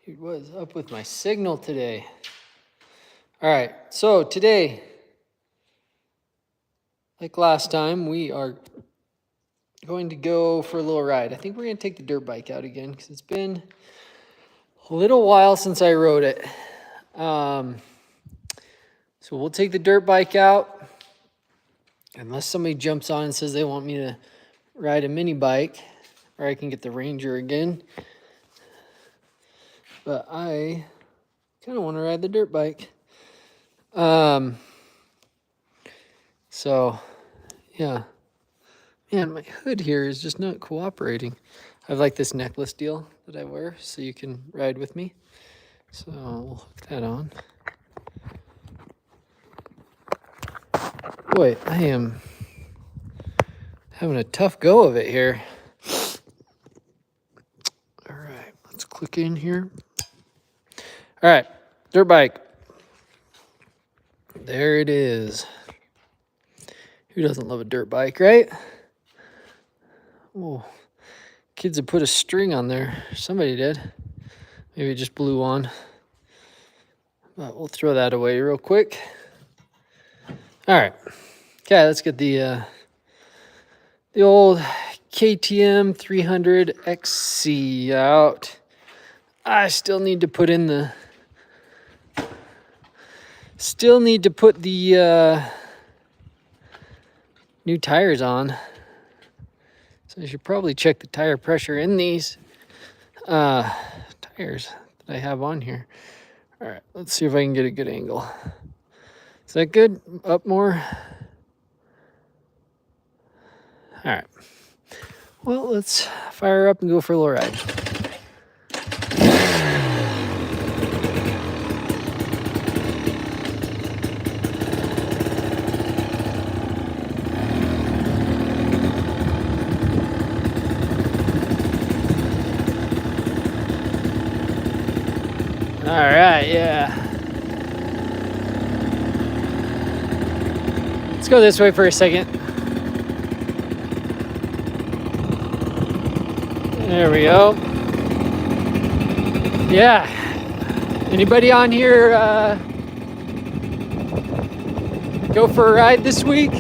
Dude, what is up with my signal today? All right, so today, like last time, we are going to go for a little ride. I think we're going to take the dirt bike out again because it's been a little while since I rode it. So we'll take the dirt bike out unless somebody jumps on and says they want me to ride a mini bike, or I can get the Ranger again. But I kind of want to ride the dirt bike. So, yeah. Man, my hood here is just not cooperating. I have like this necklace deal that I wear so you can ride with me. So we'll hook that on. Boy, I am having a tough go of it here. All right, let's click in here. All right, dirt bike. There it is. Who doesn't love a dirt bike, right? Oh, kids have put a string on there. Somebody did. Maybe it just blew on. But we'll throw that away real quick. All right. Okay, let's get the old KTM 300 XC out. I still need to put the new tires on. So I should probably check the tire pressure in these tires that I have on here. All right, let's see if I can get a good angle. Is that good? Up more? All right. Well, let's fire up and go for a little ride. All right, yeah. Let's go this way for a second. There we go. Yeah. Anybody on here go for a ride this week?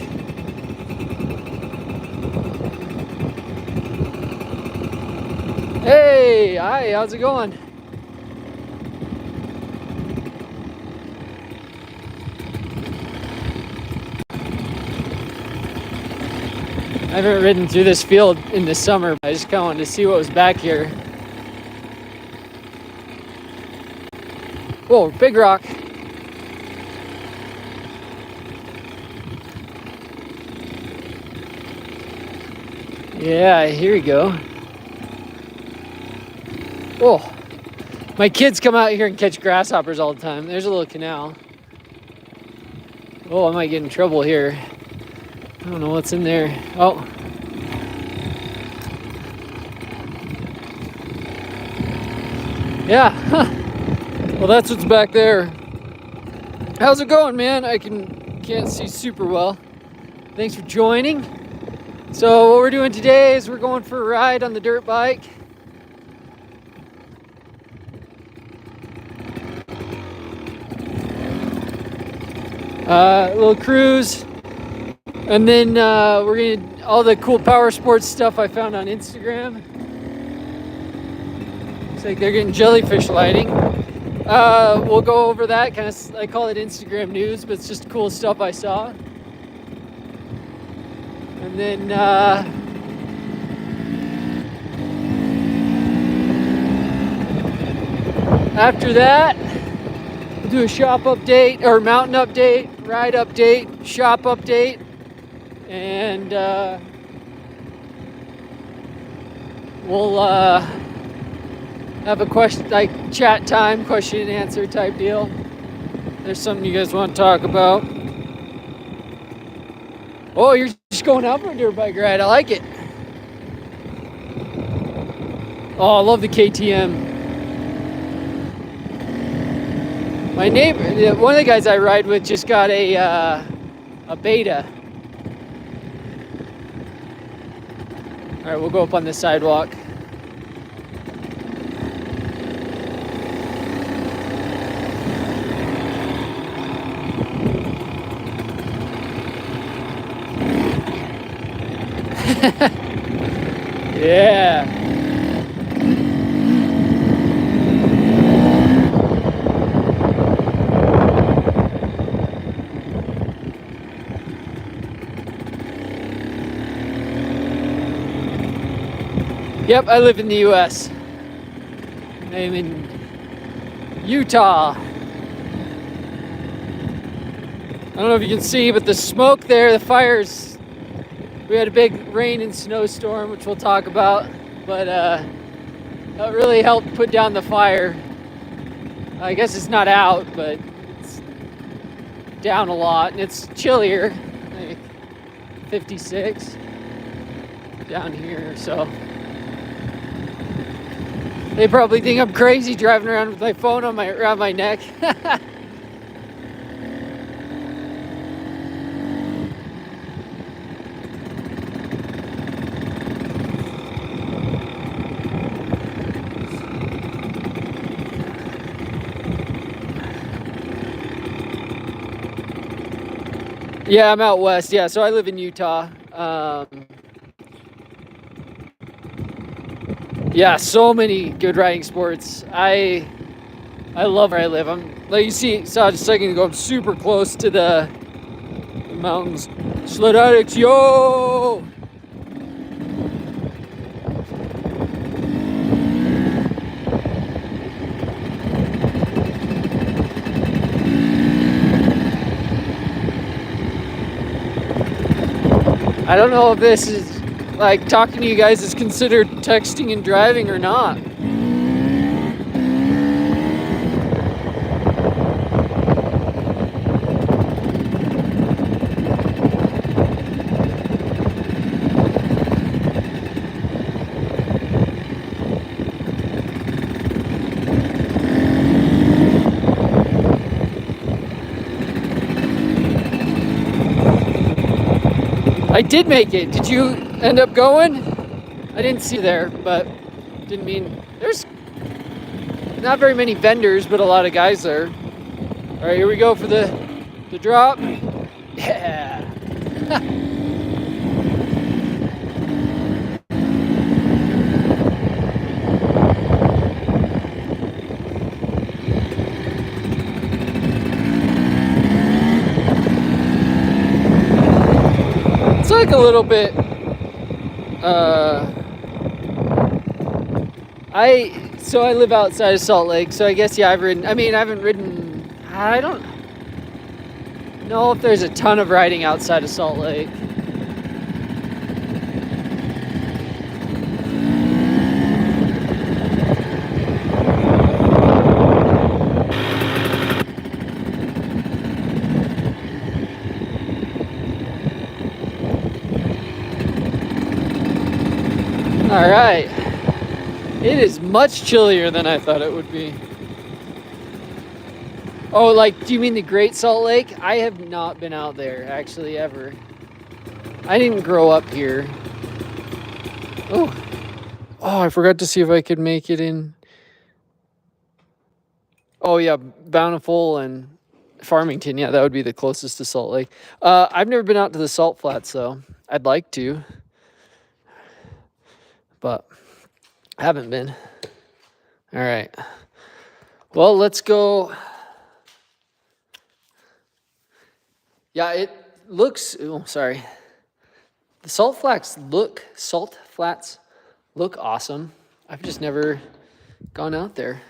Hey, hi, how's it going? I haven't ridden through this field in the summer. I just kind of wanted to see what was back here. Whoa, big rock. Yeah, here we go. Whoa. My kids come out here and catch grasshoppers all the time. There's a little canal. Oh, I might get in trouble here. I don't know what's in there. Oh. Yeah. Well, that's what's back there. How's it going, man? I can't see super well. Thanks for joining. So what we're doing today is we're going for a ride on the dirt bike. A little cruise. And then we're gonna all the cool power sports stuff I found on Instagram. Looks like they're getting jellyfish lighting. We'll go over that kind of. I call it Instagram news, but it's just cool stuff I saw. And then after that, we'll do a shop update or mountain update, ride update, shop update. And we'll have a question, like chat time, question and answer type deal. There's something you guys want to talk about. Oh, you're just going out for a dirt bike ride. I like it. Oh, I love the KTM. My neighbor, one of the guys I ride with, just got a Beta. All right, we'll go up on the sidewalk. Yeah. Yep, I live in the U.S. I'm in Utah. I don't know if you can see, but the smoke there, the fires, we had a big rain and snowstorm, which we'll talk about, but that really helped put down the fire. I guess it's not out, but it's down a lot, and it's chillier, like 56 down here, so they probably think I'm crazy driving around with my phone on around my neck. Yeah, I'm out west. Yeah, so I live in Utah. Yeah, so many good riding sports. I love where I live. I'm like you saw just a second ago. I'm super close to the mountains. Sled addicts, yo! I don't know if this is like talking to you guys is considered texting and driving or not. I did make it. Did you end up going? I didn't see you there, but didn't mean there's not very many vendors, but a lot of guys there. All right, here we go for the drop. Yeah. It's like a little bit. I live outside of Salt Lake, so I guess yeah, I've ridden. I mean, I haven't ridden. I don't know if there's a ton of riding outside of Salt Lake. All right. It is much chillier than I thought it would be. Oh, like, do you mean the Great Salt Lake? I have not been out there, actually, ever. I didn't grow up here. Oh, I forgot to see if I could make it in. Oh, yeah, Bountiful and Farmington. Yeah, that would be the closest to Salt Lake. I've never been out to the Salt Flats, though. I'd like to, but I haven't been. All right. Well, let's go. Yeah, it looks. Oh, sorry. The salt flats look awesome. I've just never gone out there.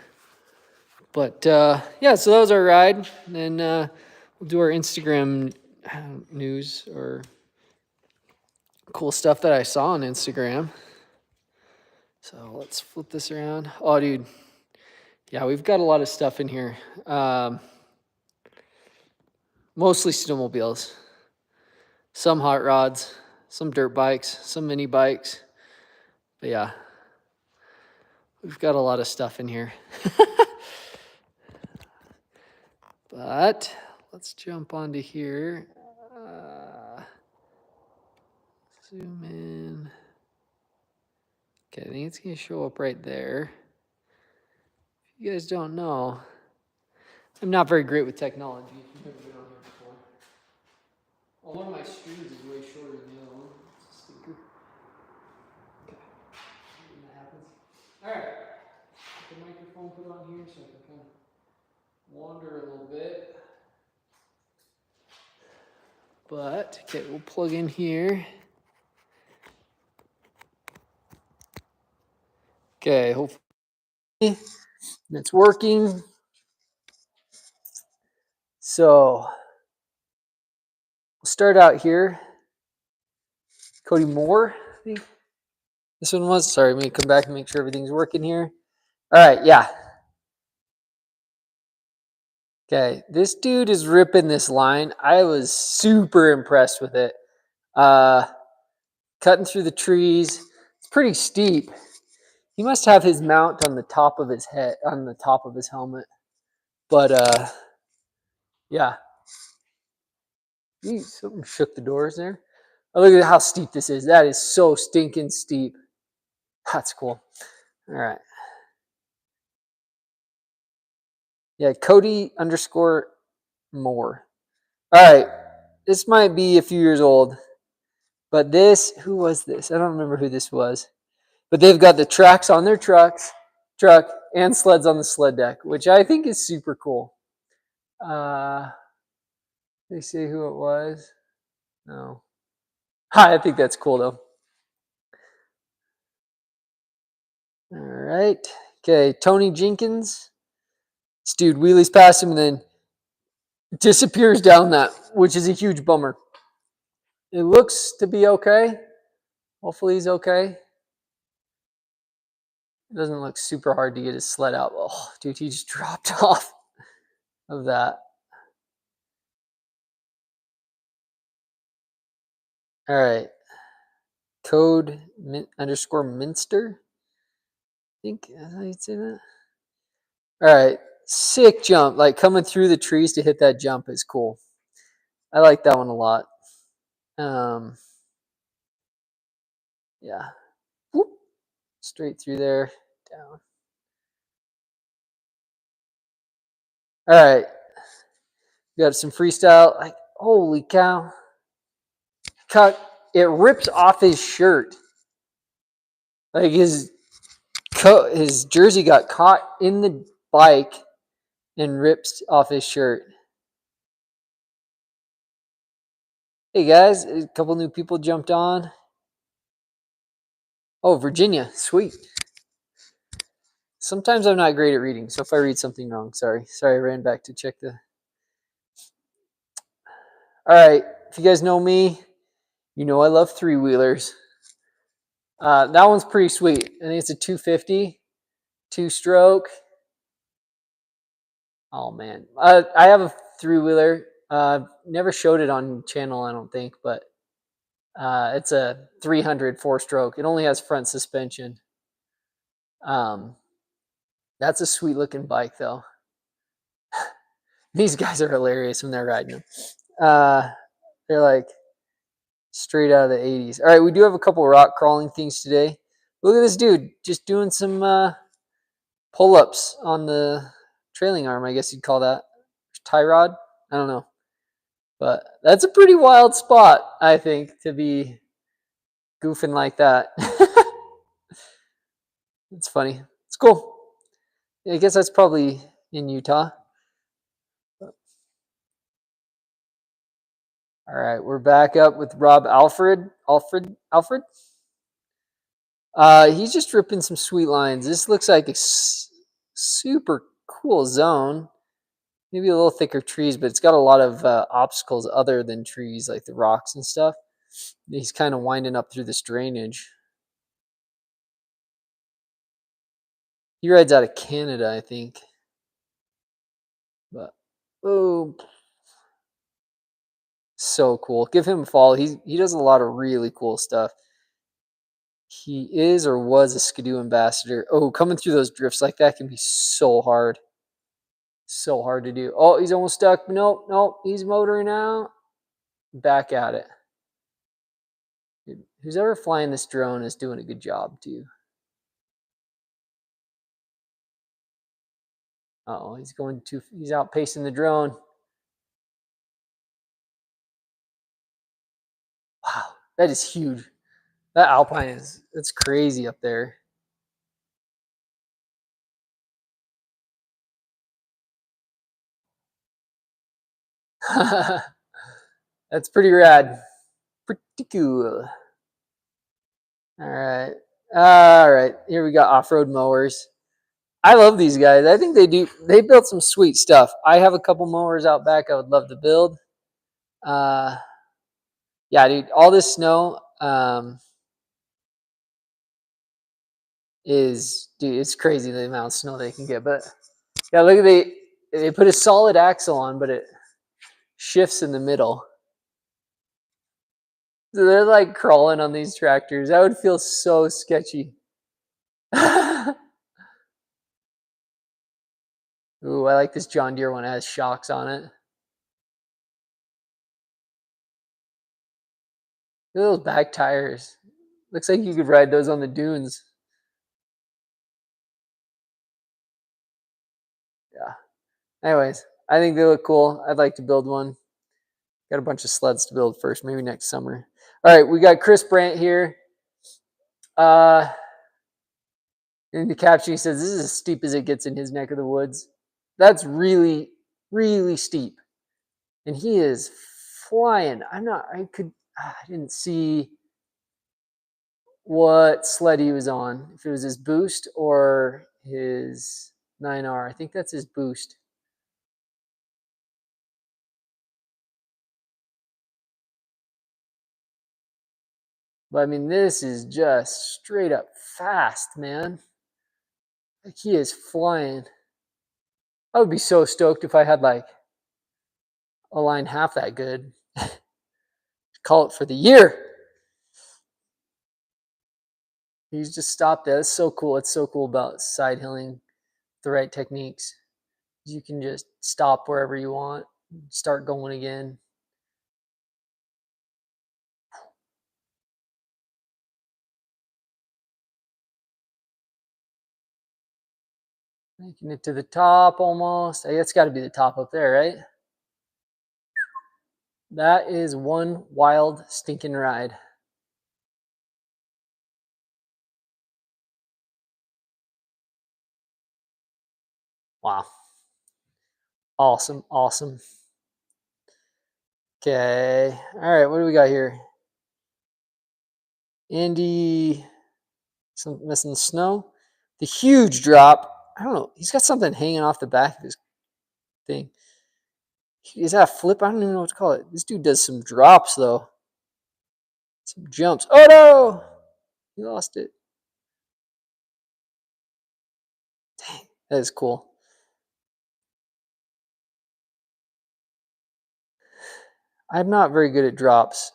But yeah, so that was our ride. And then we'll do our Instagram news or cool stuff that I saw on Instagram. So let's flip this around. Oh, dude. Yeah, we've got a lot of stuff in here. Mostly snowmobiles. Some hot rods, some dirt bikes, some mini bikes. But yeah, we've got a lot of stuff in here. But let's jump onto here. Zoom in. Okay, I think it's going to show up right there. If you guys don't know, I'm not very great with technology. If you've never been on here before. Well, one of my strings is way shorter than the other one. It's a stinker. so I can kind of wander a little bit. But, okay, we'll plug in here. Okay, hopefully it's working. So, we'll start out here. Cody Moore, I think this one was. Sorry, let me come back and make sure everything's working here. All right, yeah. Okay, this dude is ripping this line. I was super impressed with it. Cutting through the trees. It's pretty steep. He must have his mount on the top of his head, on the top of his helmet. But yeah. Jeez, something shook the doors there. Oh, look at how steep this is. That is so stinking steep. That's cool. All right. Yeah, Cody _ Moore. All right. This might be a few years old. But this, who was this? I don't remember who this was. But they've got the tracks on their truck, and sleds on the sled deck, which I think is super cool. They say who it was? No. I think that's cool though. All right. Okay, Tony Jenkins. This dude wheelies past him and then disappears down that, which is a huge bummer. It looks to be okay. Hopefully he's okay. It doesn't look super hard to get his sled out. Oh, dude, he just dropped off of that. All right. Code _ Minster. I think that's how you'd say that. All right. Sick jump. Like coming through the trees to hit that jump is cool. I like that one a lot. Yeah. Whoop. Straight through there. Down. All right. We got some freestyle. Like, holy cow. Cut. It rips off his shirt. Like his jersey got caught in the bike and rips off his shirt. Hey guys, a couple new people jumped on. Oh, Virginia. Sweet. Sometimes I'm not great at reading, so if I read something wrong, sorry. Sorry, I ran back to check the... All right, if you guys know me, you know I love three-wheelers. That one's pretty sweet. I think it's a 250, two-stroke. Oh, man. I have a three-wheeler. Never showed it on channel, I don't think, but it's a 300 four-stroke. It only has front suspension. That's a sweet-looking bike, though. These guys are hilarious when they're riding them. They're like straight out of the 80s. All right, we do have a couple rock crawling things today. Look at this dude just doing some pull-ups on the trailing arm, I guess you'd call that. Tie rod? I don't know. But that's a pretty wild spot, I think, to be goofing like that. It's funny. It's cool. I guess that's probably in Utah. All right, we're back up with Rob Alfred. Alfred? He's just ripping some sweet lines. This looks like a super cool zone. Maybe a little thicker trees, but it's got a lot of obstacles other than trees, like the rocks and stuff. He's kind of winding up through this drainage. He rides out of Canada, I think. But oh, so cool. Give him a follow. He does a lot of really cool stuff. He is or was a Skidoo ambassador. Oh, coming through those drifts like that can be so hard. So hard to do. Oh, he's almost stuck. Nope. He's motoring out. Back at it. Who's ever flying this drone is doing a good job too. Oh, he's outpacing the drone. Wow, that is huge. That Alpine it's crazy up there. That's pretty rad. Pretty cool. All right. All right. Here we got off-road mowers. I love these guys. I think they built some sweet stuff. I have a couple mowers out back I would love to build. Yeah, dude, all this snow dude, it's crazy the amount of snow they can get. But yeah, look at they put a solid axle on, but it shifts in the middle. So they're like crawling on these tractors. That would feel so sketchy. Ooh, I like this John Deere one. It has shocks on it. Look at those back tires. Looks like you could ride those on the dunes. Yeah. Anyways, I think they look cool. I'd like to build one. Got a bunch of sleds to build first, maybe next summer. All right, we got Chris Brandt here. In the caption, he says, "This is as steep as it gets in his neck of the woods." That's really, really steep. And he is flying. I didn't see what sled he was on. If it was his boost or his 9R. I think that's his boost. But I mean, this is just straight up fast, man. Like he is flying. I would be so stoked if I had like a line half that good. Call it for the year. He's just stopped that. It's so cool. It's so cool about side hilling the right techniques. You can just stop wherever you want, start going again. Making it to the top almost. It's got to be the top up there, right? That is one wild stinking ride. Wow. Awesome. Awesome. Okay. All right. What do we got here? Andy, some missing the snow. The huge drop. I don't know. He's got something hanging off the back of his thing. Is that a flip? I don't even know what to call it. This dude does some drops though. Some jumps. Oh no! He lost it. Dang, that is cool. I'm not very good at drops.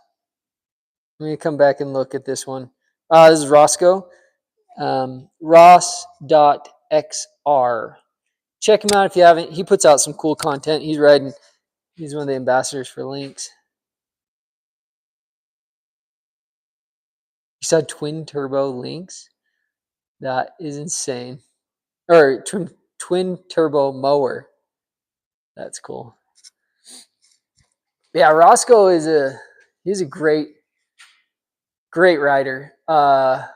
Let me come back and look at this one. This is Roscoe. Ross.xr. Check him out if you haven't. He puts out some cool content. He's one of the ambassadors for Lynx. You said twin turbo Lynx? That is insane. Or twin turbo mower. That's cool. Yeah, Roscoe he's a great rider. And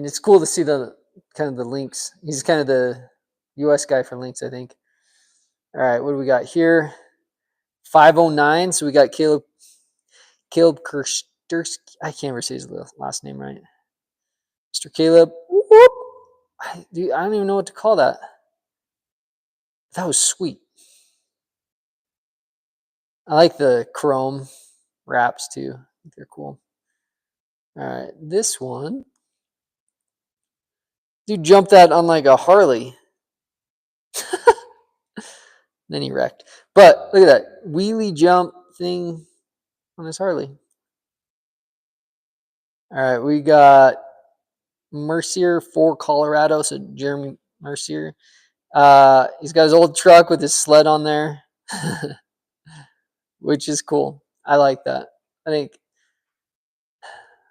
it's cool to see the kind of the Lynx. He's kind of the US guy for Lynx, I think. All right, what do we got here? 509. So we got Caleb Kerstersky. I can't ever say his last name right. Mr. Caleb. Whoop. I don't even know what to call that. That was sweet. I like the chrome wraps too. I think they're cool. All right, this one. Dude jumped that on like a Harley. Then he wrecked. But look at that wheelie jump thing on his Harley. All right, we got Mercier for Colorado. So Jeremy Mercier. He's got his old truck with his sled on there, which is cool. I like that. I think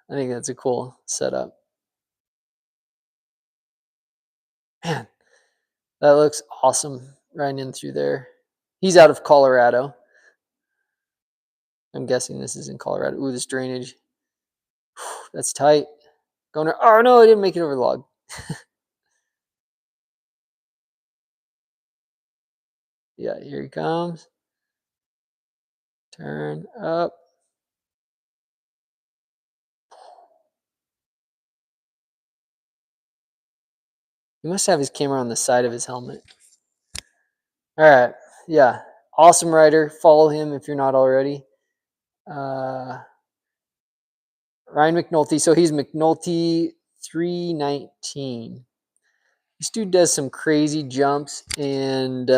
that's a cool setup. Man, that looks awesome riding in through there. He's out of Colorado. I'm guessing this is in Colorado. Ooh, this drainage. That's tight. Oh no, I didn't make it over the log. Yeah, here he comes. Turn up. He must have his camera on the side of his helmet. All right. Yeah. Awesome rider. Follow him if you're not already. Ryan McNulty. So he's McNulty 319. This dude does some crazy jumps and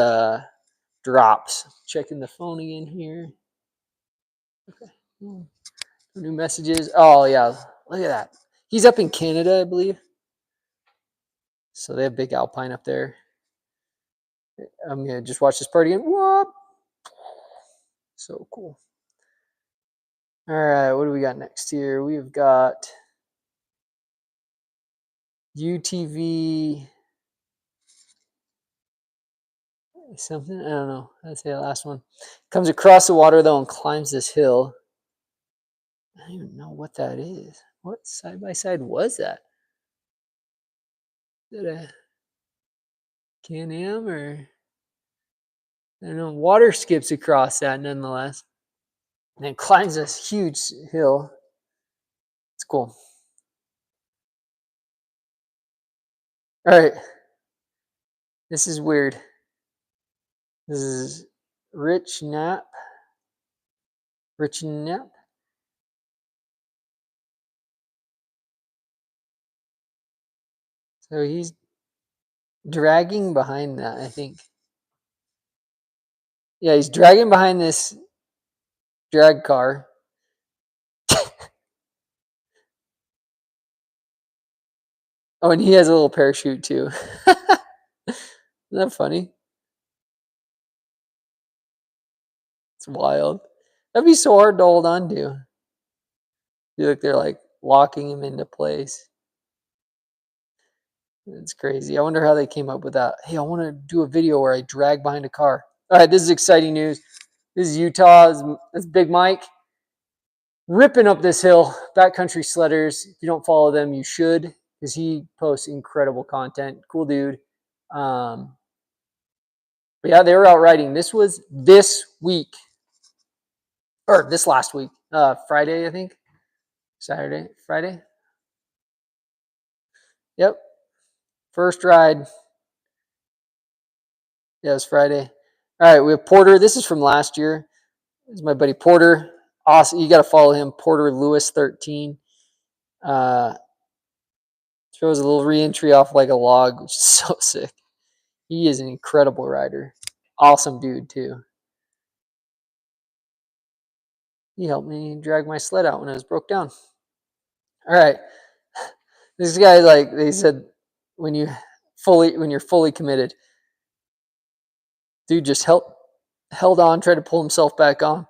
drops. Checking the phone again here. Okay. New messages. Oh, yeah. Look at that. He's up in Canada, I believe. So they have big Alpine up there. I'm going to just watch this part again. Whoop. So cool. All right. What do we got next here? We've got UTV something. I don't know. That's the last one. Comes across the water, though, and climbs this hill. I don't even know what that is. What side by side was that? Is that a Can-Am or... I don't know. Water skips across that nonetheless. And then climbs this huge hill. It's cool. All right. This is weird. This is Rich Knapp. Rich Knapp. So he's dragging behind that, I think. Yeah, he's dragging behind this drag car. Oh, and he has a little parachute too. Isn't that funny? It's wild. That'd be so hard to hold on to. You look, they're like locking him into place. It's crazy. I wonder how they came up with that. Hey, I want to do a video where I drag behind a car. All right, this is exciting news. This is Utah. That's Big Mike ripping up this hill. Backcountry sledders. If you don't follow them, you should, because he posts incredible content. Cool dude. But yeah, they were out riding. This was this week, or this last week. Friday, I think. Saturday, Friday. Yep. First ride. Yeah, it was Friday. All right, we have Porter. This is from last year. This is my buddy Porter. Awesome. You got to follow him. Porter Lewis 13. Throws a little re-entry off like a log, which is so sick. He is an incredible rider. Awesome dude, too. He helped me drag my sled out when it was broke down. All right. This guy, like they said, when you're fully committed, dude just held on, tried to pull himself back on.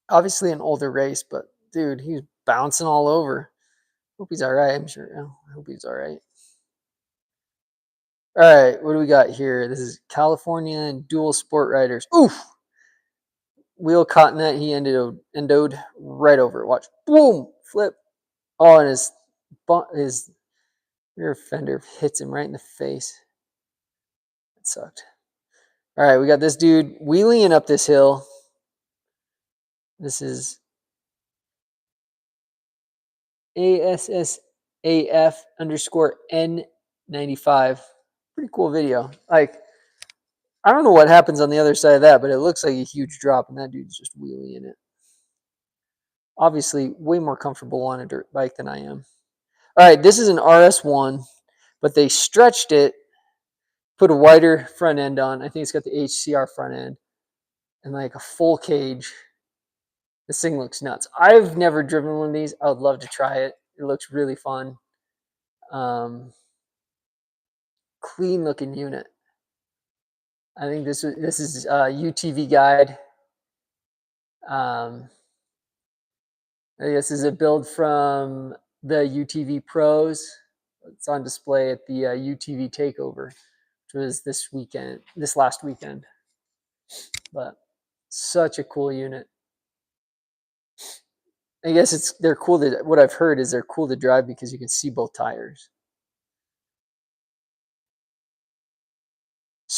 Obviously an older race, but dude, he's bouncing all over. Hope he's all right. I'm sure. I hope he's all right. All right, what do we got here? This is California and dual sport riders. Oof! Wheel caught in that. He endoed right over it. Watch. Boom! Flip. Oh, and his rear fender hits him right in the face. That sucked. All right, we got this dude wheeling up this hill. This is ASSAF_N95. Pretty cool video. Like, I don't know what happens on the other side of that, but it looks like a huge drop, and that dude's just wheeling it. Obviously, way more comfortable on a dirt bike than I am. All right, this is an RS1, but they stretched it, put a wider front end on. I think it's got the HCR front end and like a full cage. This thing looks nuts. I've never driven one of these. I would love to try it. It looks really fun. Clean looking unit. I think this is UTV guide. I guess is a build from the UTV Pros. It's on display at the UTV Takeover, which was this last weekend. But such a cool unit. I guess they're cool to, what I've heard is they're cool to drive because you can see both tires.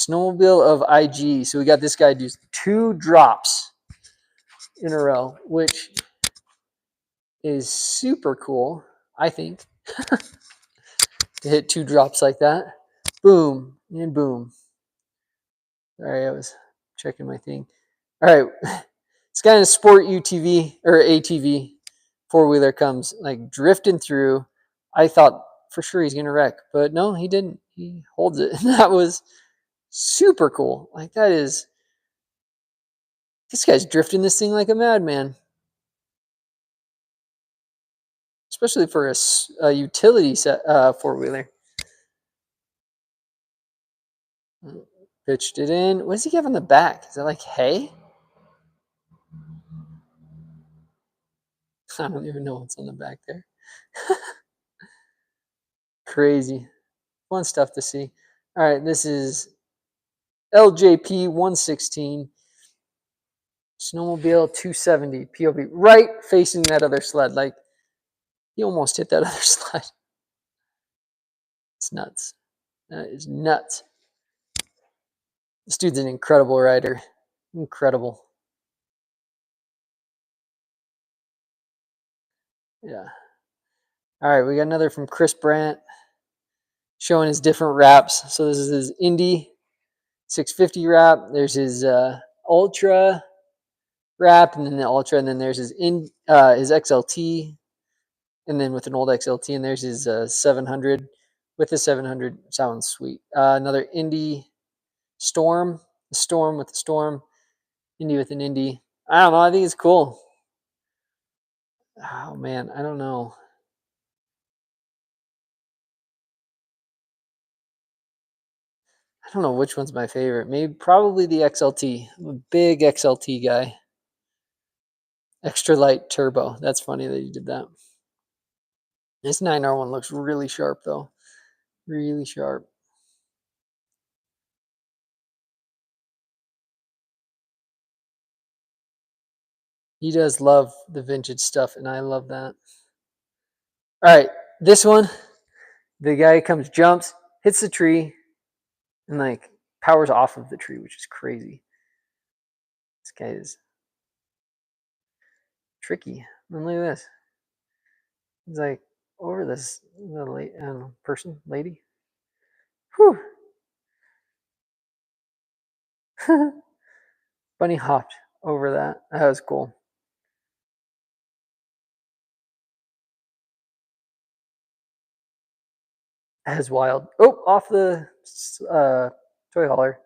Snowmobile of IG. So we got this guy do 2 drops in a row, which is super cool, I think, to hit 2 drops like that. Boom and boom. Sorry, I was checking my thing. All right, this guy in a sport UTV or ATV 4-wheeler comes like drifting through. I thought for sure he's gonna wreck, but no, he didn't. He holds it, and that was super cool. Like that is, this guy's drifting this thing like a madman, especially for a utility set 4-wheeler. Pitched it in. What does he have on the back? Is that like hay? I don't even know what's on the back there. Crazy. Fun stuff to see. All right, this is LJP 116. Snowmobile 270 POV. Right facing that other sled. Like, he almost hit that other sled. It's nuts. That is nuts. This dude's an incredible rider. Incredible. Yeah. All right, we got another from Chris Brandt showing his different wraps. So this is his Indy 650 wrap. There's his Ultra wrap, and then the Ultra, and then there's his XLT, and then with an old XLT, and there's his 700 with the 700. Sounds sweet. Another Indy Storm, the Storm with the Storm, Indy with an Indy. I don't know. I think it's cool. Oh man, I don't know. I don't know which one's my favorite. Maybe probably the XLT. I'm a big XLT guy. Extra light turbo. That's funny that you did that. This 9R1 looks really sharp though. Really sharp. He does love the vintage stuff, and I love that. All right, this one, the guy comes, jumps, hits the tree, and like powers off of the tree, which is crazy. This guy is tricky. And look at this. He's like over this lady. Whew. Bunny hopped over that. That was cool. That is wild. Oh, off the toy hauler.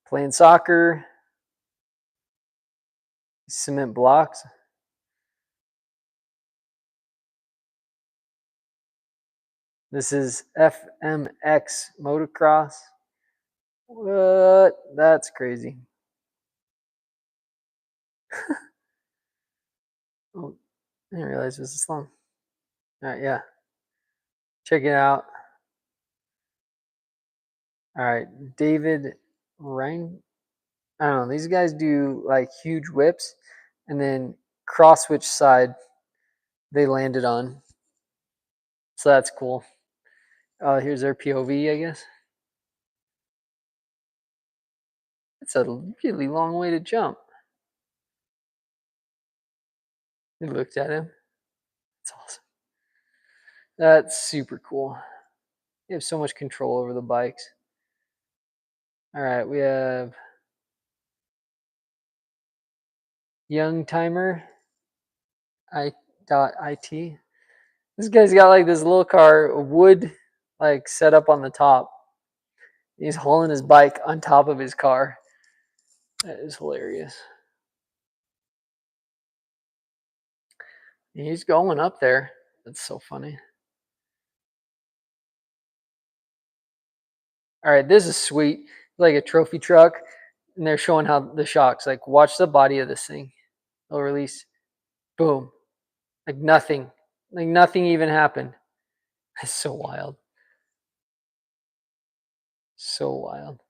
Playing soccer. Cement blocks. This is FMX motocross. What? That's crazy. Oh, I didn't realize it was this long. All right, yeah. Check it out. All right, David Ryan. I don't know. These guys do like huge whips, and then cross which side they landed on. So that's cool. Here's their POV, I guess. It's a really long way to jump. They looked at him. That's awesome. That's super cool. You have so much control over the bikes. All right, we have Young Timer I.IT. This guy's got like this little car, wood like set up on the top. He's hauling his bike on top of his car. That is hilarious. He's going up there. That's so funny. All right, this is sweet. Like a trophy truck, and they're showing how the shocks. Like, watch the body of this thing. They'll release. Boom. Like nothing. Like nothing even happened. It's so wild. So wild.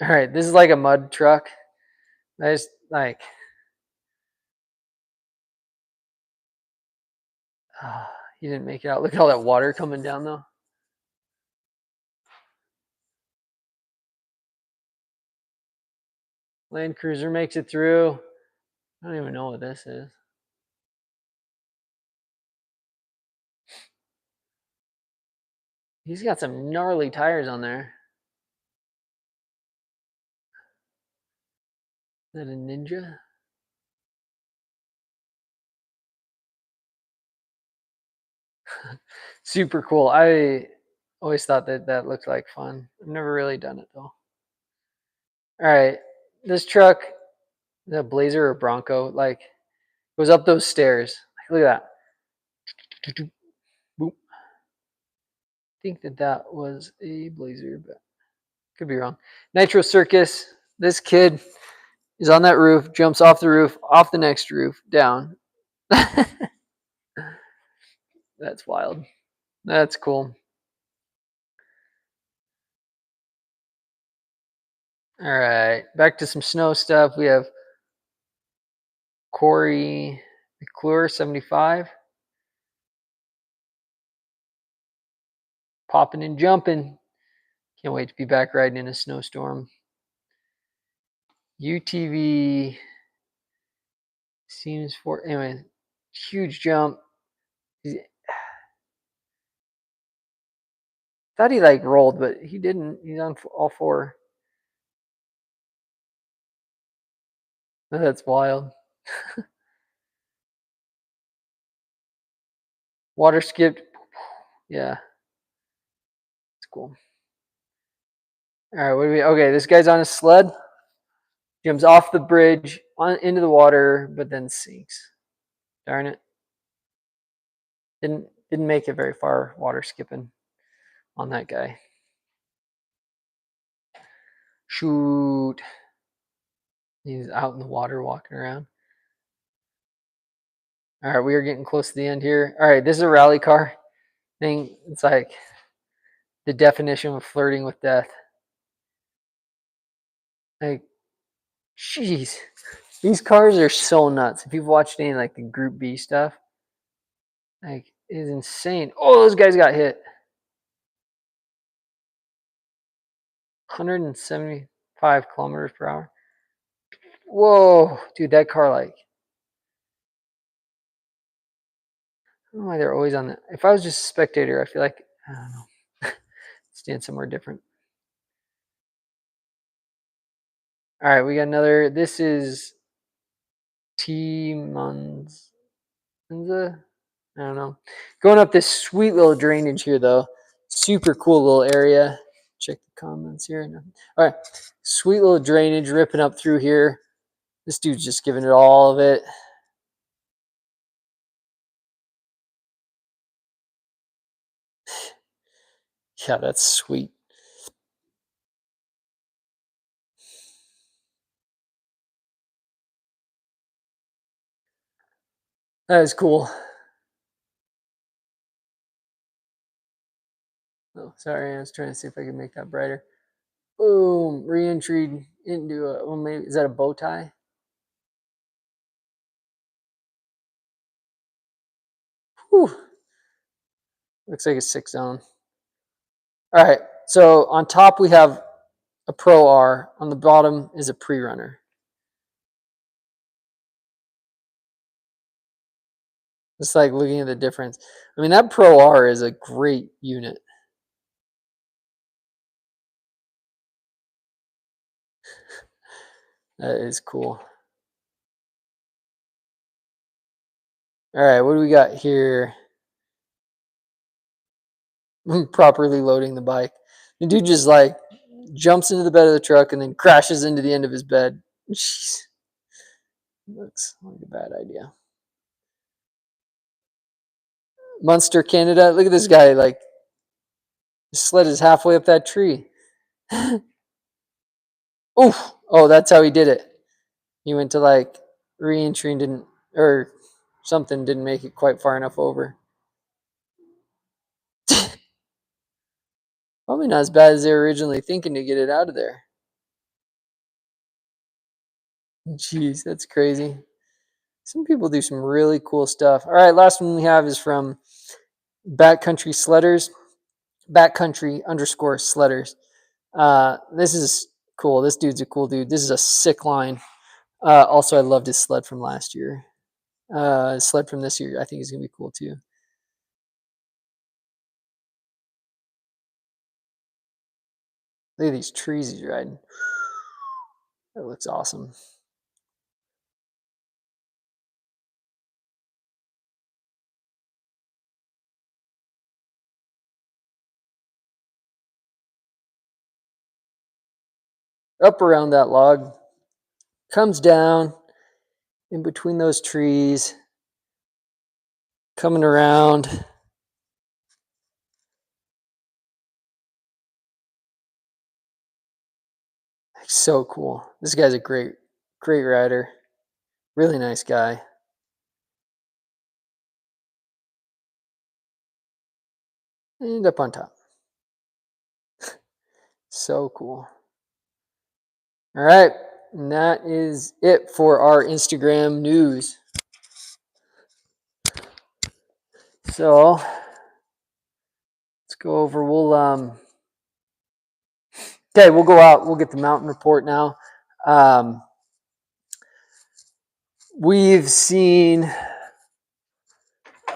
All right, this is like a mud truck. I just like, He didn't make it out. Look at all that water coming down though. Land Cruiser makes it through. I don't even know what this is. He's got some gnarly tires on there. Is that a Ninja? Super cool. I always thought that looked like fun. I've never really done it though. All right, this truck, the Blazer or Bronco, like goes up those stairs. Look at that. Boom. I think that was a Blazer, but could be wrong. Nitro Circus. This kid is on that roof, jumps off the roof, off the next roof, down. That's wild. That's cool. All right, back to some snow stuff. We have Corey McClure, 75. Popping and jumping. Can't wait to be back riding in a snowstorm. UTV seems for, anyway, huge jump. Thought he like rolled, but he didn't. He's on all four. That's wild. Water skipped. Yeah. It's cool. All right, what do we? Okay, this guy's on a sled. Jumps off the bridge into the water, but then sinks. Darn it. Didn't make it very far water skipping on that guy. Shoot. He's out in the water walking around. All right, we are getting close to the end here. All right, this is a rally car thing. It's like the definition of flirting with death. Like, jeez, these cars are so nuts. If you've watched any like the Group B stuff, like it is insane. Oh, those guys got hit. 175 kilometers per hour. Whoa, dude, that car like. I don't know why they're always on that. If I was just a spectator, I feel like I don't know, stand somewhere different. All right, we got another. This is T Munza. I don't know. Going up this sweet little drainage here, though. Super cool little area. Check the comments here. All right. Sweet little drainage ripping up through here. This dude's just giving it all of it. Yeah, that's sweet. That is cool. Oh, sorry. I was trying to see if I could make that brighter. Boom. Re-entry into a, well, maybe, is that a bow tie? Whew. Looks like a 6-zone. All right. So on top we have a Pro R. On the bottom is a pre-runner. Just like looking at the difference. I mean, that Pro R is a great unit. That is cool. All right, what do we got here? Properly loading the bike. The dude just like jumps into the bed of the truck and then crashes into the end of his bed. Jeez. Looks like a bad idea. Munster, Canada. Look at this guy. Like, his sled is halfway up that tree. Oof. Oh, that's how he did it. He went to like re-entry and didn't, or something didn't make it quite far enough over. Probably not as bad as they were originally thinking to get it out of there. Jeez, that's crazy. Some people do some really cool stuff. All right, last one we have is from Backcountry Sledders, backcountry_sledders. This is cool. This dude's a cool dude. This is a sick line. Also, I loved his sled from last year. His sled from this year, I think, is gonna be cool too. Look at these trees he's riding. That looks awesome. Up around that log, comes down in between those trees, coming around. So cool. This guy's a great rider. Really nice guy. And up on top. So cool. All right. And that is it for our Instagram news. So let's go over. We'll go out. We'll get the mountain report now. We've seen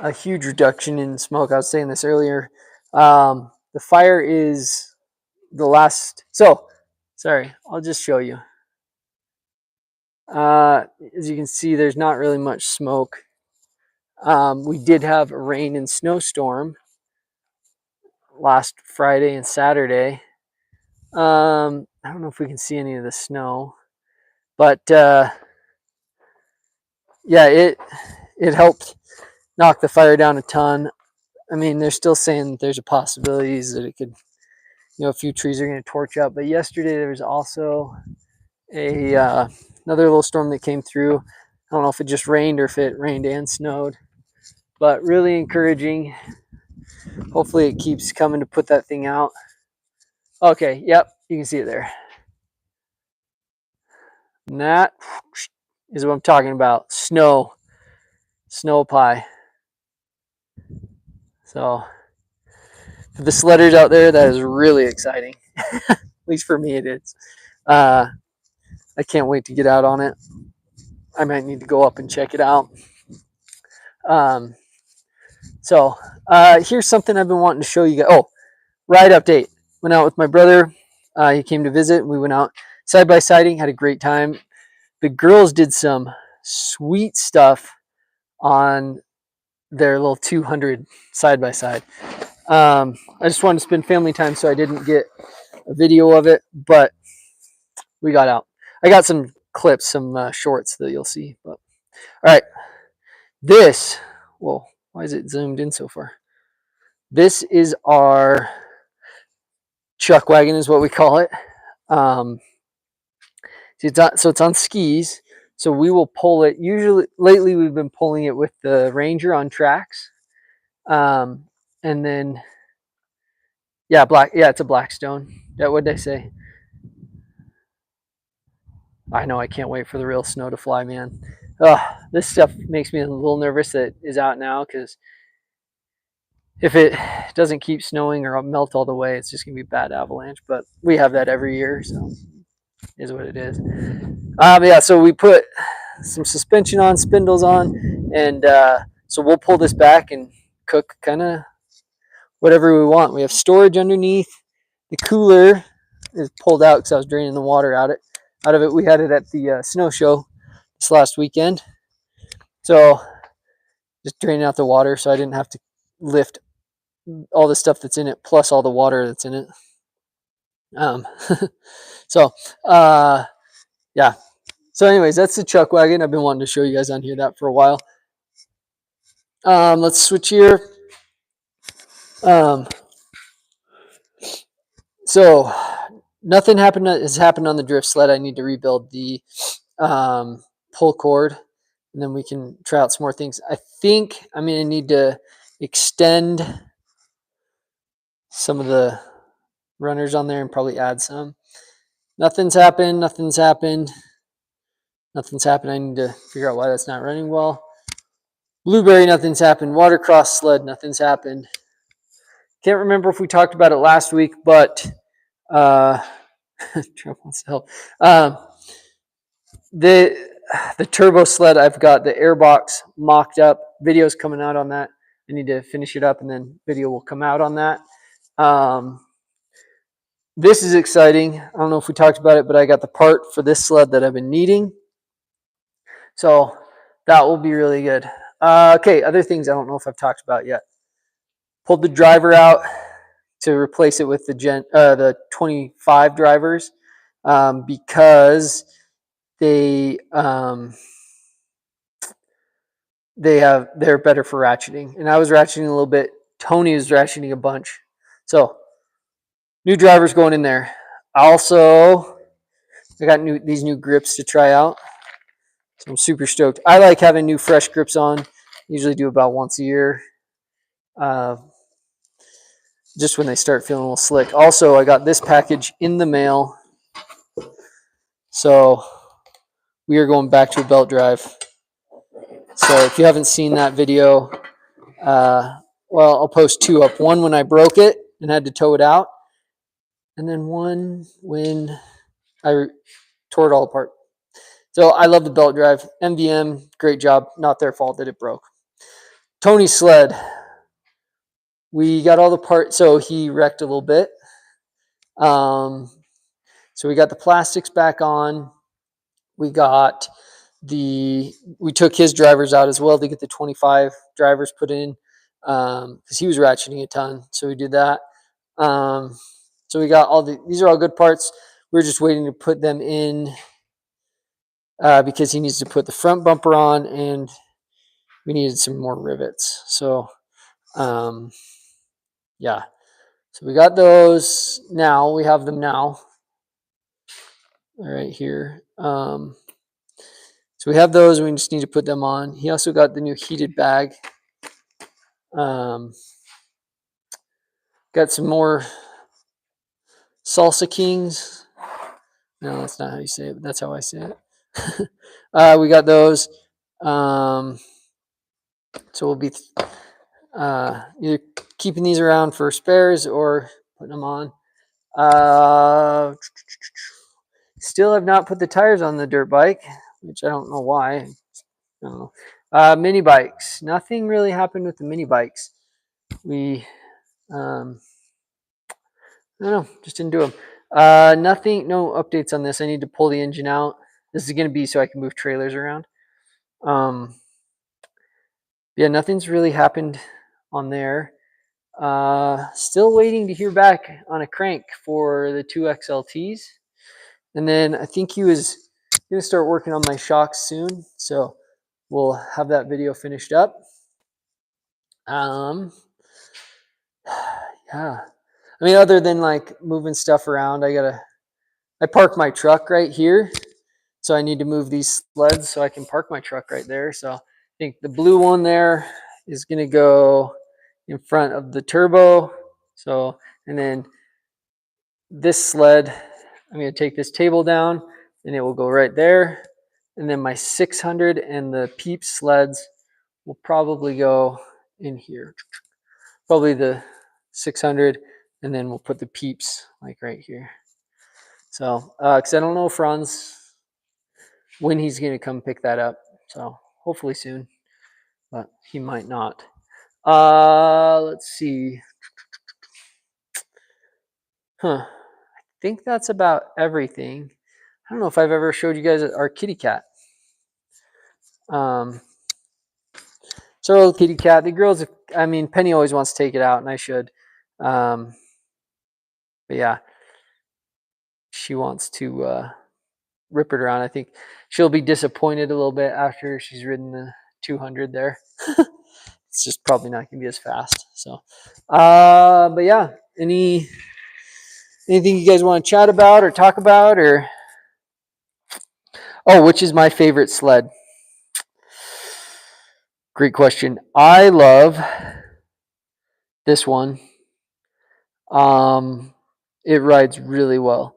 a huge reduction in smoke. I was saying this earlier. The fire is the last. So, sorry, I'll just show you. As you can see, there's not really much smoke. We did have a rain and snowstorm last Friday and Saturday. I don't know if we can see any of the snow, but yeah, it helped knock the fire down a ton. I mean, they're still saying that there's a possibility that it could, a few trees are going to torch up. But yesterday there was also another little storm that came through. I don't know if it just rained or if it rained and snowed, but really encouraging. Hopefully it keeps coming to put that thing out. Okay, yep, you can see it there. And that is what I'm talking about. Snow pie. So for the sledders out there, that is really exciting. At least for me it is. I can't wait to get out on it. I might need to go up and check it out. So here's something I've been wanting to show you guys. Oh, ride update. Went out with my brother. He came to visit. We went out side-by-siding, had a great time. The girls did some sweet stuff on their little 200 side-by-side. I just wanted to spend family time, so I didn't get a video of it, but we got out. I got some clips, some shorts that you'll see. But all right, this. Whoa, why is it zoomed in so far? This is our chuck wagon, is what we call it. So it's on skis. So we will pull it. Usually, lately we've been pulling it with the Ranger on tracks, and then it's a Blackstone. What did I say? I know. I can't wait for the real snow to fly, man. This stuff makes me a little nervous that it is out now, because if it doesn't keep snowing or melt all the way, it's just gonna be a bad avalanche. But we have that every year, so it is what it is. Yeah, so we put some suspension on, spindles on, and so we'll pull this back and cook kind of whatever we want. We have storage underneath. The cooler is pulled out because I was draining the water out of it. We had it at the snow show this last weekend, so just draining out the water so I didn't have to lift all the stuff that's in it plus all the water that's in it. Yeah. So anyways, that's the chuck wagon. I've been wanting to show you guys on here that for a while. Let's switch here. So nothing has happened on the drift sled. I need to rebuild the pull cord, and then we can try out some more things. I think I'm going to need to extend some of the runners on there and probably add some. Nothing's happened. I need to figure out why that's not running well. Blueberry, nothing's happened. Watercross sled, nothing's happened. Can't remember if we talked about it last week, but Trump wants to help. The turbo sled, I've got the airbox mocked up. Video's coming out on that. I need to finish it up, and then video will come out on that. This is exciting. I don't know if we talked about it, but I got the part for this sled that I've been needing. So that will be really good. Okay, other things I don't know if I've talked about yet. Pulled the driver out to replace it with the 25 drivers because they're better for ratcheting. And I was ratcheting a little bit. Tony was ratcheting a bunch. So new drivers going in there. Also, I got these new grips to try out. So I'm super stoked. I like having new fresh grips on. Usually do about once a year. Just when they start feeling a little slick. Also, I got this package in the mail. So we are going back to a belt drive. So if you haven't seen that video, well, I'll post two up. One when I broke it and had to tow it out. And then one when I tore it all apart. So I love the belt drive. MVM, great job. Not their fault that it broke. Tony's sled. We got all the parts. So he wrecked a little bit. So we got the plastics back on. We took his drivers out as well to get the 25 drivers put in because he was ratcheting a ton. So we did that. So we got these are all good parts. We're just waiting to put them in because he needs to put the front bumper on and we needed some more rivets. So, yeah. So we got those now. We have them now. All right, here. So we have those. We just need to put them on. He also got the new heated bag. Got some more Salsa Kings. No, that's not how you say it, but that's how I say it. We got those. So we'll be either keeping these around for spares or putting them on. Still have not put the tires on the dirt bike, which I don't know why. I don't know. Mini bikes. Nothing really happened with the mini bikes. We, I don't know, just didn't do them. Nothing, no updates on this. I need to pull the engine out. This is going to be so I can move trailers around. Yeah, nothing's really happened on there. Still waiting to hear back on a crank for the 2 XLTs. And then I think he was going to start working on my shocks soon. So we'll have that video finished up. Yeah. I mean, other than like moving stuff around, I park my truck right here. So I need to move these sleds so I can park my truck right there. So I think the blue one there is going to go in front of the turbo. So, and then this sled, I'm going to take this table down and it will go right there. And then my 600 and the Peeps sleds will probably go in here. Probably the 600 and then we'll put the Peeps like right here. So, because I don't know Franz when he's going to come pick that up. So hopefully soon, but he might not. Let's see. I think that's about everything. I don't know if I've ever showed you guys our kitty cat. So kitty cat, the girls, I mean, Penny always wants to take it out and I should. But yeah, she wants to rip it around. I think she'll be disappointed a little bit after she's ridden the 200 there. It's just probably not going to be as fast. So, but yeah, anything you guys want to chat about or talk about or, which is my favorite sled? Great question. I love this one. It rides really well.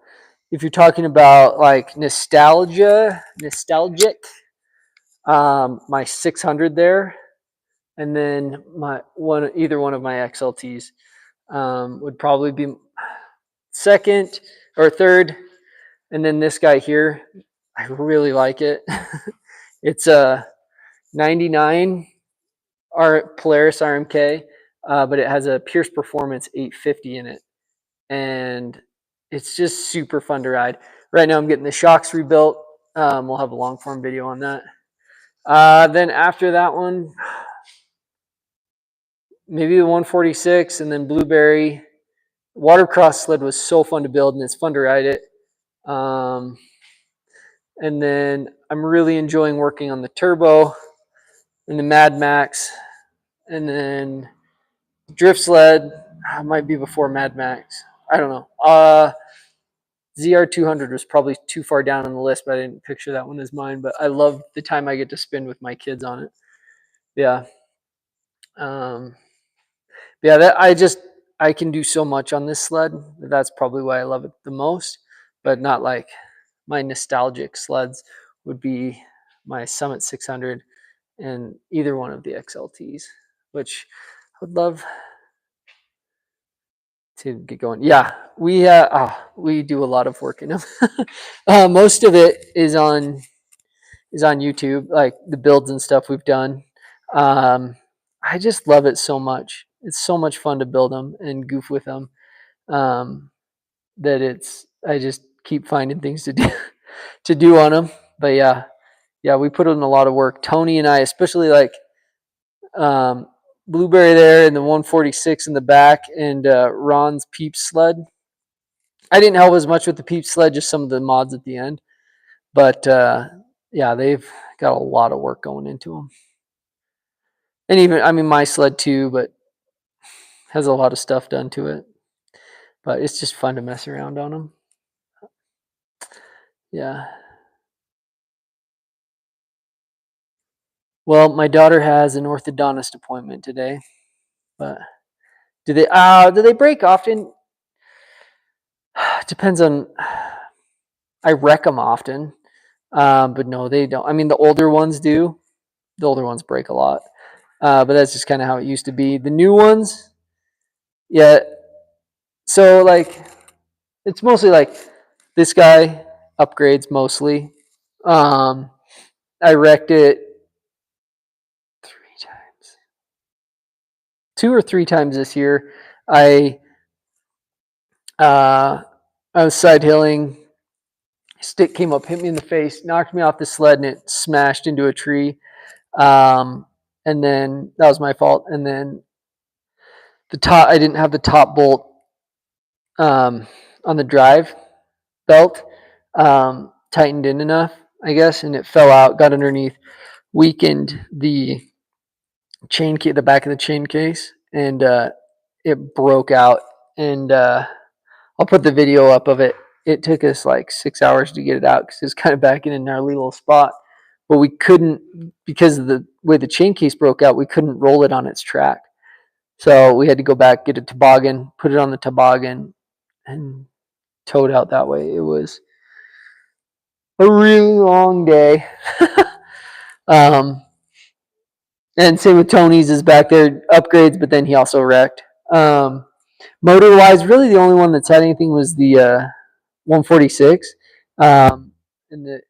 If you're talking about like nostalgic, my 600 there, and then either one of my XLTs. would probably be second or third. And then this guy here, I really like it. It's a 99 Polaris RMK, but it has a Pierce Performance 850 in it. And it's just super fun to ride. Right now I'm getting the shocks rebuilt. We'll have a long form video on that. Then after that one, maybe the 146 and then Blueberry. Watercross sled was so fun to build and it's fun to ride it. And then I'm really enjoying working on the Turbo and the Mad Max. And then Drift sled might be before Mad Max. I don't know. ZR200 was probably too far down on the list, but I didn't picture that one as mine. But I love the time I get to spend with my kids on it. Yeah. Yeah, I can do so much on this sled. That's probably why I love it the most, but not like my nostalgic sleds would be my Summit 600 and either one of the XLTs, which I would love to get going. Yeah, we do a lot of work in them. Most of it is on YouTube, like the builds and stuff we've done. I just love it so much. It's so much fun to build them and goof with them. That I just keep finding things to do to do on them. But yeah, we put in a lot of work. Tony and I, especially like Blueberry there and the 146 in the back, and Ron's Peep sled. I didn't help as much with the Peep sled, just some of the mods at the end. But yeah, they've got a lot of work going into them. And even, I mean, my sled too, but has a lot of stuff done to it. But it's just fun to mess around on them. Yeah. Well, my daughter has an orthodontist appointment today, but do they break often? Depends on. I wreck them often, but no, they don't. I mean, the older ones do. The older ones break a lot, but that's just kind of how it used to be. The new ones, yeah. So like, it's mostly like this guy upgrades mostly. I wrecked it 3 times, 2 or 3 times this year. I was side hilling. Stick came up, hit me in the face, knocked me off the sled, and it smashed into a tree. And then that was my fault. And then I didn't have the top bolt on the drive belt tightened in enough, I guess, and it fell out, got underneath, weakened the the back of the chain case, and it broke out. And I'll put the video up of it. It took us like 6 hours to get it out because it was kind of back in a gnarly little spot. But we couldn't, because of the way the chain case broke out, we couldn't roll it on its track. So we had to go back, get a toboggan, put it on the toboggan, and tow it out that way. It was a really long day. um, and same with Tony's is back there, upgrades, but then he also wrecked. Motor wise, really the only one that's had anything was the 146. And it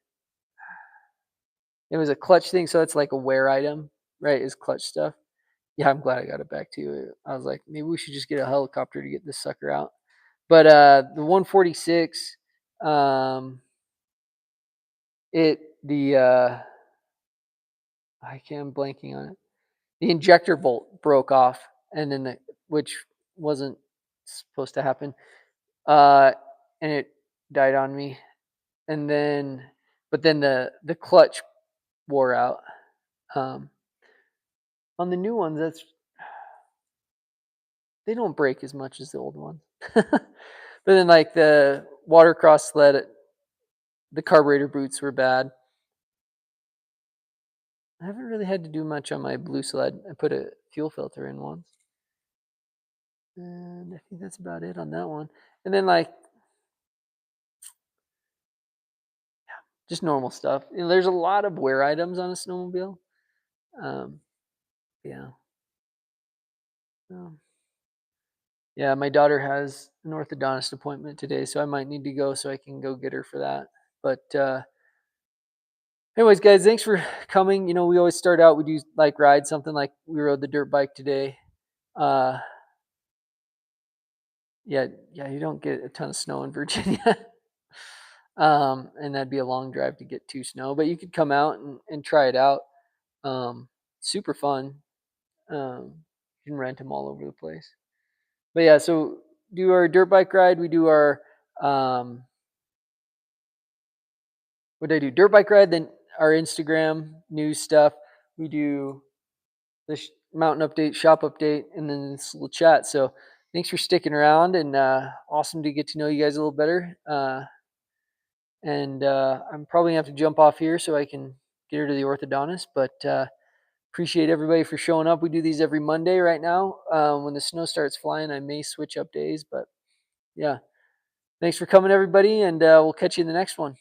was a clutch thing, so it's like a wear item, right? Is clutch stuff. Yeah, I'm glad I got it back to you. I was like, maybe we should just get a helicopter to get this sucker out. But the 146, I can't, I'm blanking on it. The injector bolt broke off, and then which wasn't supposed to happen, and it died on me. And then, but then the clutch wore out. On the new ones, they don't break as much as the old ones. But then, like the watercross sled, the carburetor boots were bad. I haven't really had to do much on my blue sled. I put a fuel filter in once. And I think that's about it on that one. And then like just normal stuff. There's a lot of wear items on a snowmobile. Yeah. Yeah, my daughter has an orthodontist appointment today, so I might need to go so I can go get her for that. But anyways, guys, thanks for coming. We always start out, we do like ride something like we rode the dirt bike today. Uh, yeah, yeah, you don't get a ton of snow in Virginia. And that'd be a long drive to get to snow, but you could come out and try it out. Um, Super fun. You can rent them all over the place. But yeah, so do our dirt bike ride. We do our um, what did I do? Dirt bike ride, then our Instagram news stuff. We do the mountain update, shop update, and then this little chat. So thanks for sticking around, and awesome to get to know you guys a little better. And I'm probably gonna have to jump off here so I can get her to the orthodontist. But appreciate everybody for showing up. We do these every Monday right now. When the snow starts flying, I may switch up days, but yeah. Thanks for coming, everybody, and we'll catch you in the next one.